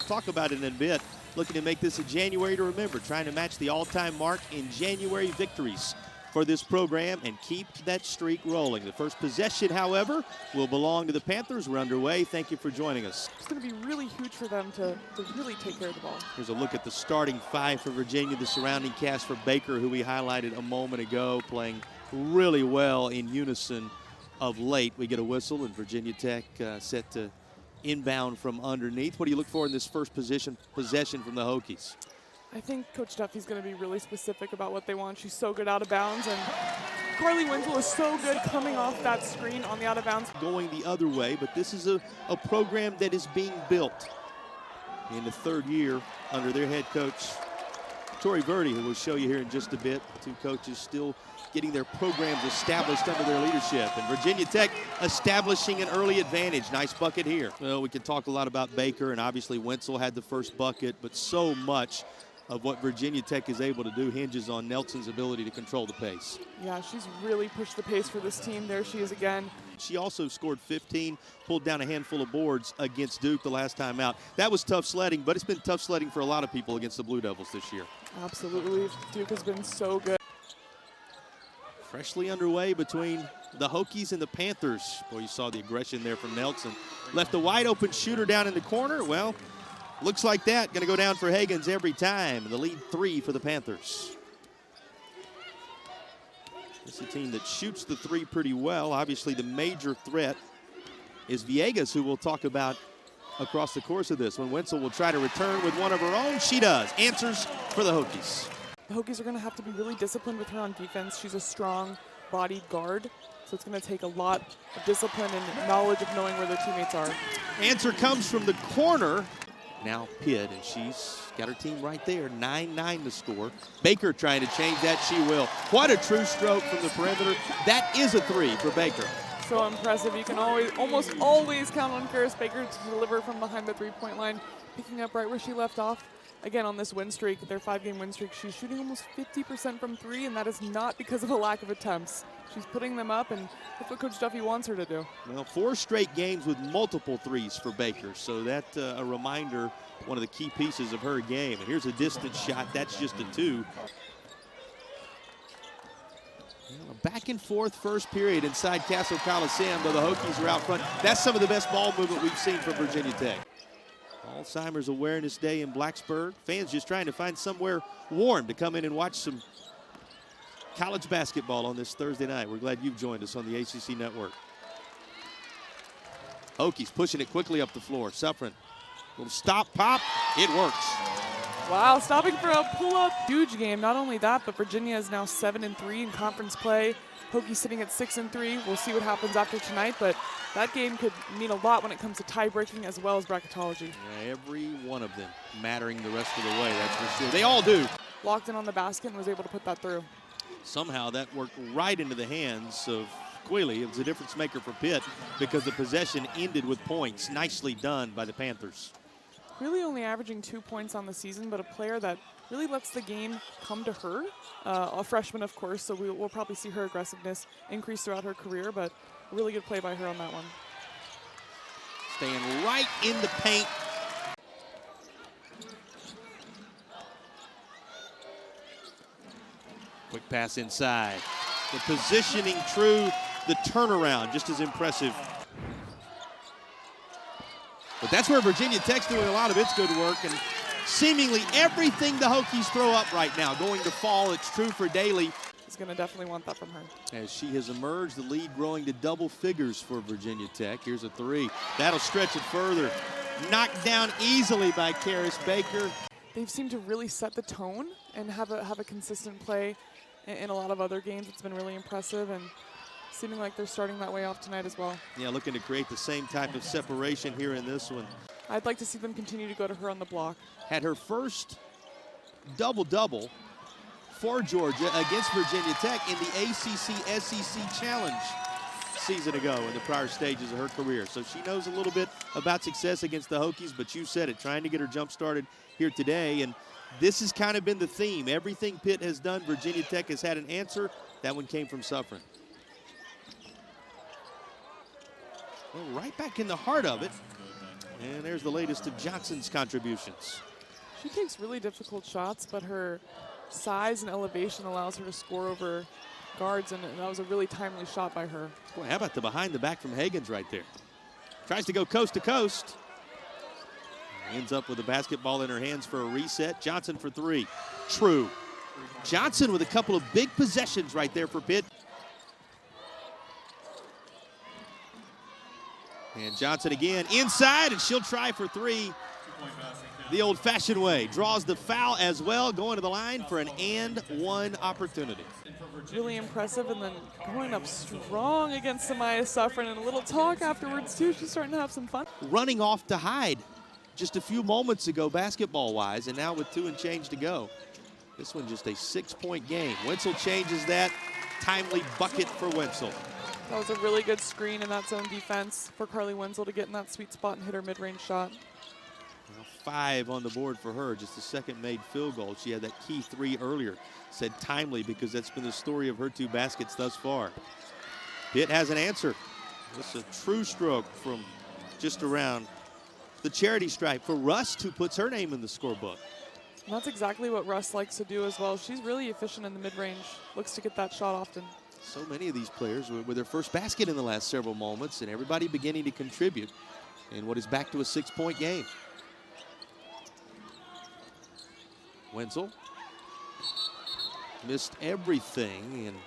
talk about it in a bit. Looking to make this a January to remember, trying to match the all-time mark in January victories for this program and keep that streak rolling. The first possession, however, will belong to the Panthers. We're underway. Thank you for joining us. It's going to be really huge for them to really take care of the ball. Here's a look at the starting five for Virginia, the surrounding cast for Baker, who we highlighted a moment ago, playing really well in unison of late. We get a whistle, and Virginia Tech set to inbound from underneath. What do you look for in this first possession from the Hokies? I think Coach Duffy's going to be really specific about what they want. She's so good out of bounds, and Carly Wenzel is so good coming off that screen on the out of bounds. Going the other way, but this is a program that is being built in the third year under their head coach, Tori Verdi, who we'll show you here in just a bit. Two coaches still getting their programs established under their leadership. And Virginia Tech establishing an early advantage. Nice bucket here. Well, we can talk a lot about Baker, and obviously Wenzel had the first bucket, but so much of what Virginia Tech is able to do hinges on Nelson's ability to control the pace. Yeah, she's really pushed the pace for this team. There she is again. She also scored 15, pulled down a handful of boards against Duke the last time out. That was tough sledding, but it's been tough sledding for a lot of people against the Blue Devils this year. Absolutely. Duke has been so good. Freshly underway between the Hokies and the Panthers. Boy, you saw the aggression there from Nelson. Left a wide open shooter down in the corner. Well, looks like that. Going to go down for Higgins every time. The lead 3 for the Panthers. It's a team that shoots the three pretty well. Obviously, the major threat is Villegas, who we'll talk about across the course of this. When Wenzel will try to return with one of her own, she does. Answers for the Hokies. The Hokies are going to have to be really disciplined with her on defense. She's a strong-bodied guard, so it's going to take a lot of discipline and knowledge of knowing where their teammates are. Answer comes from the corner. Now Pitt, and she's got her team right there, 9-9 to score. Baker trying to change that, she will. What a true stroke from the perimeter. That is a three for Baker. So impressive. You can almost always count on Karis Baker to deliver from behind the three-point line, picking up right where she left off. Again, on this win streak, their 5-game win streak, she's shooting almost 50% from three, and that is not because of a lack of attempts. She's putting them up, and that's what Coach Duffy wants her to do. Well, 4 straight games with multiple threes for Baker, so that's a reminder, one of the key pieces of her game. And here's a distance shot. That's just a 2. Well, a back and forth first period inside Castle Coliseum, though the Hokies are out front. That's some of the best ball movement we've seen from Virginia Tech. Alzheimer's Awareness Day in Blacksburg. Fans just trying to find somewhere warm to come in and watch some college basketball on this Thursday night. We're glad you've joined us on the ACC Network. Hokies pushing it quickly up the floor. Suffren, little stop, pop, it works. Wow, stopping for a pull-up. Huge game. Not only that, but Virginia is now 7-3 in conference play. Hokies sitting at 6-3. We'll see what happens after tonight, but that game could mean a lot when it comes to tie-breaking as well as bracketology. Yeah, every one of them mattering the rest of the way, that's for sure. They all do. Locked in on the basket and was able to put that through. Somehow that worked right into the hands of Quealy. It was a difference maker for Pitt because the possession ended with points. Nicely done by the Panthers. Really only averaging 2 points on the season, but a player that really lets the game come to her. A freshman, of course, so we'll probably see her aggressiveness increase throughout her career, but a really good play by her on that one. Staying right in the paint. Quick pass inside. The positioning true, the turnaround just as impressive. But that's where Virginia Tech's doing a lot of its good work, and seemingly everything the Hokies throw up right now going to fall. It's true for Daly. He's going to definitely want that from her. As she has emerged, the lead growing to double figures for Virginia Tech. Here's a 3. That'll stretch it further. Knocked down easily by Karis Baker. They've seemed to really set the tone and have a consistent play in a lot of other games. It's been really impressive, and seeming like they're starting that way off tonight as well. Yeah, looking to create the same type of separation here in this one. I'd like to see them continue to go to her on the block. Had her first double-double for Georgia against Virginia Tech in the ACC-SEC Challenge season ago in the prior stages of her career. So she knows a little bit about success against the Hokies, but you said it, trying to get her jump started here today. And this has kind of been the theme. Everything Pitt has done, Virginia Tech has had an answer. That one came from Suffren. Well, right back in the heart of it. And there's the latest of Johnson's contributions. She takes really difficult shots, but her size and elevation allows her to score over guards, and that was a really timely shot by her. Boy, how about the behind the back from Hagans right there? Tries to go coast to coast. Ends up with the basketball in her hands for a reset. Johnson for three. True. Johnson with a couple of big possessions right there for Pitt. And Johnson again inside, and she'll try for three the old-fashioned way. Draws the foul as well, going to the line for an and one opportunity. Really impressive, and then going up strong against Samaya Suffren, and a little talk afterwards too. She's starting to have some fun. Running off to hide just a few moments ago basketball-wise, and now with 2 and change to go. This one just a 6-point game. Wenzel changes that. Timely bucket for Wenzel. That was a really good screen in that zone defense for Carly Wenzel to get in that sweet spot and hit her mid-range shot. Well, 5 on the board for her, just the second made field goal. She had that key 3 earlier. Said timely because that's been the story of her 2 baskets thus far. Pitt has an answer. This is a true stroke from just around the charity stripe for Rust, who puts her name in the scorebook. And that's exactly what Russ likes to do as well. She's really efficient in the mid-range, looks to get that shot often. So many of these players with their first basket in the last several moments, and everybody beginning to contribute in what is back to a 6-point game. Wenzel missed everything, and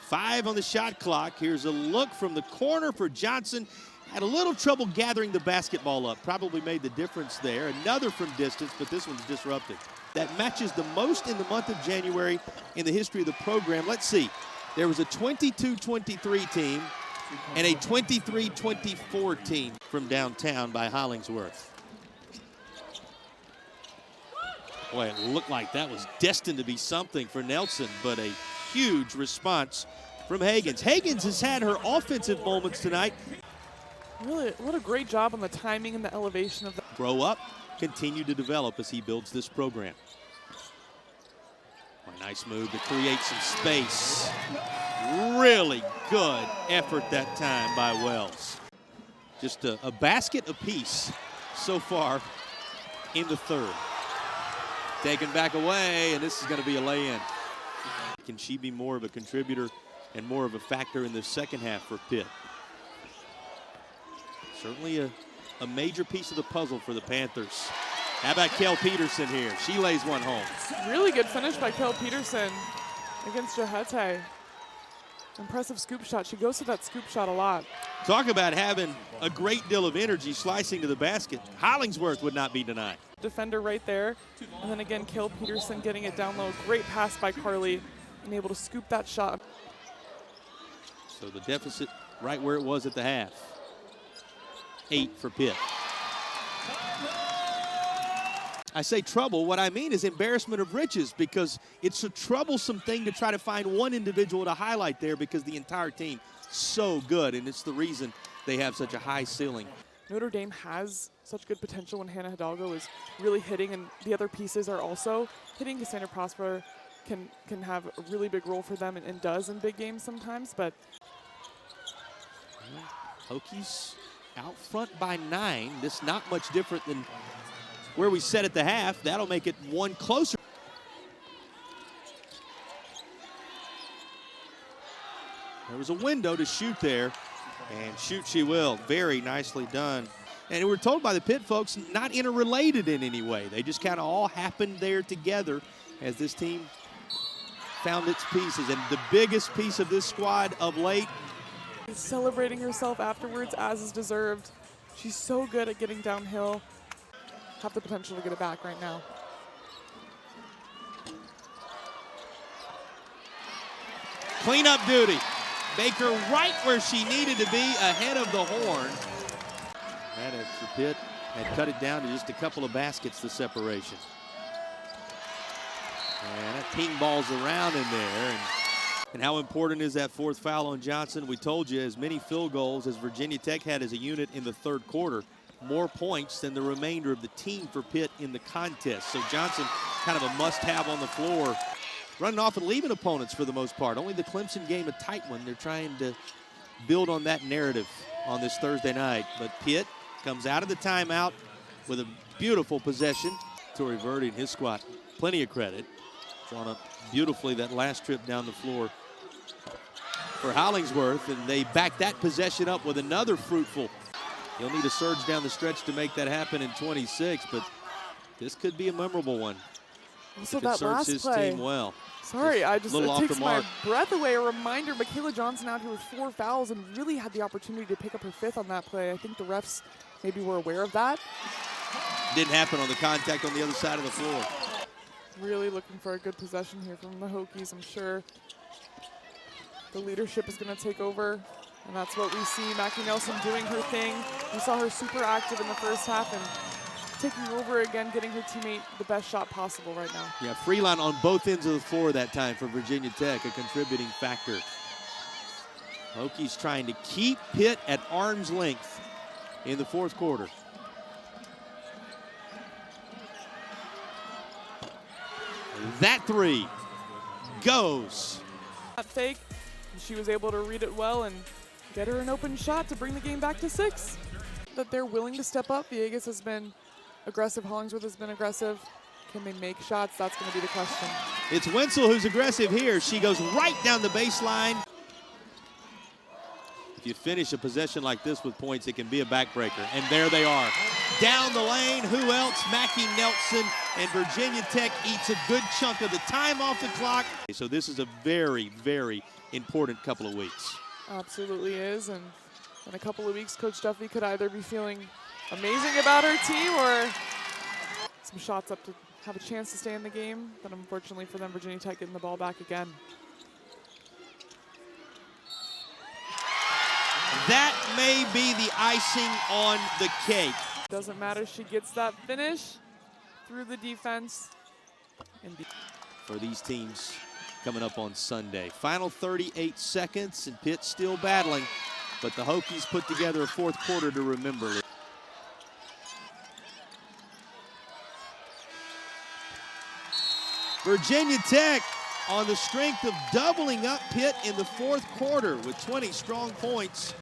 5 on the shot clock. Here's a look from the corner for Johnson. Had a little trouble gathering the basketball up. Probably made the difference there. Another from distance, but this one's disrupted. That matches the most in the month of January in the history of the program. Let's see. There was a 22-23 team and a 23-24 team from downtown by Hollingsworth. Boy, it looked like that was destined to be something for Nelson, but a huge response from Hagans. Hagans has had her offensive moments tonight. Really, what a great job on the timing and the elevation of the. Grow up, continue to develop as he builds this program. A nice move to create some space. Really good effort that time by Wells. Just a basket apiece so far in the third. Taken back away, and this is going to be a lay-in. Can she be more of a contributor and more of a factor in the second half for Pitt? Certainly a major piece of the puzzle for the Panthers. How about Kel Peterson here? She lays one home. Really good finish by Kel Peterson against Jahete. Impressive scoop shot. She goes to that scoop shot a lot. Talk about having a great deal of energy slicing to the basket. Hollingsworth would not be denied. Defender right there. And then again, Kel Peterson getting it down low. Great pass by Carly and able to scoop that shot. So the deficit right where it was at the half. 8 for Pitt. I say trouble, what I mean is embarrassment of riches, because it's a troublesome thing to try to find one individual to highlight there because the entire team so good, and it's the reason they have such a high ceiling. Notre Dame has such good potential when Hannah Hidalgo is really hitting, and the other pieces are also hitting. Cassandra Prosper can have a really big role for them and does in big games sometimes, but Hokies out front by 9. This not much different than where we set at the half. That'll make it 1 closer. There was a window to shoot there, and shoot she will. Very nicely done. And we're told by the Pitt folks, not interrelated in any way. They just kind of all happened there together as this team found its pieces. And the biggest piece of this squad of late, celebrating herself afterwards as is deserved. She's so good at getting downhill. Have the potential to get it back right now. Cleanup duty. Baker right where she needed to be, ahead of the horn. That extra Pitt had cut it down to just a couple of baskets, the separation. And that ping balls around in there. And how important is that 4th foul on Johnson? We told you, as many field goals as Virginia Tech had as a unit in the 3rd quarter, more points than the remainder of the team for Pitt in the contest. So Johnson kind of a must-have on the floor. Running off and leaving opponents for the most part. Only the Clemson game a tight one. They're trying to build on that narrative. on this Thursday night. But Pitt comes out of the timeout with a beautiful possession. Tori Verdi and his squad, plenty of credit. Drawn up beautifully that last trip down the floor for Hollingsworth, and they back that possession up with another fruitful. He'll need a surge down the stretch to make that happen in 26, but this could be a memorable one. Also, if it that serves last his play. team well. Sorry, it takes my mark. breath away. A reminder, Michaela Johnson out here with 4 fouls and really had the opportunity to pick up her 5th on that play. I think the refs maybe were aware of that. Didn't happen on the contact on the other side of the floor. Really looking for a good possession here from the Hokies. I'm sure the leadership is going to take over, and that's what we see. Mackie Nelson doing her thing. We saw her super active in the first half and taking over again, getting her teammate the best shot possible right now. Yeah, Freeline on both ends of the floor that time for Virginia Tech, a contributing factor. Hokies trying to keep Pitt at arm's length in the fourth quarter. That 3 goes. That fake, she was able to read it well and get her an open shot to bring the game back to 6. That they're willing to step up. Villegas has been aggressive. Hollingsworth has been aggressive. Can they make shots? That's going to be the question. It's Wenzel who's aggressive here. She goes right down the baseline. If you finish a possession like this with points, it can be a backbreaker. And there they are. Down the lane, who else? Mackie Nelson, and Virginia Tech eats a good chunk of the time off the clock. So this is a very, very important couple of weeks. Absolutely is, and in a couple of weeks, Coach Duffy could either be feeling amazing about her team or some shots up to have a chance to stay in the game. But unfortunately for them, Virginia Tech getting the ball back again. That may be the icing on the cake. Doesn't matter, she gets that finish through the defense. For these teams coming up on Sunday. Final 38 seconds, and Pitt still battling, but the Hokies put together a fourth quarter to remember. Virginia Tech on the strength of doubling up Pitt in the fourth quarter with 20 strong points.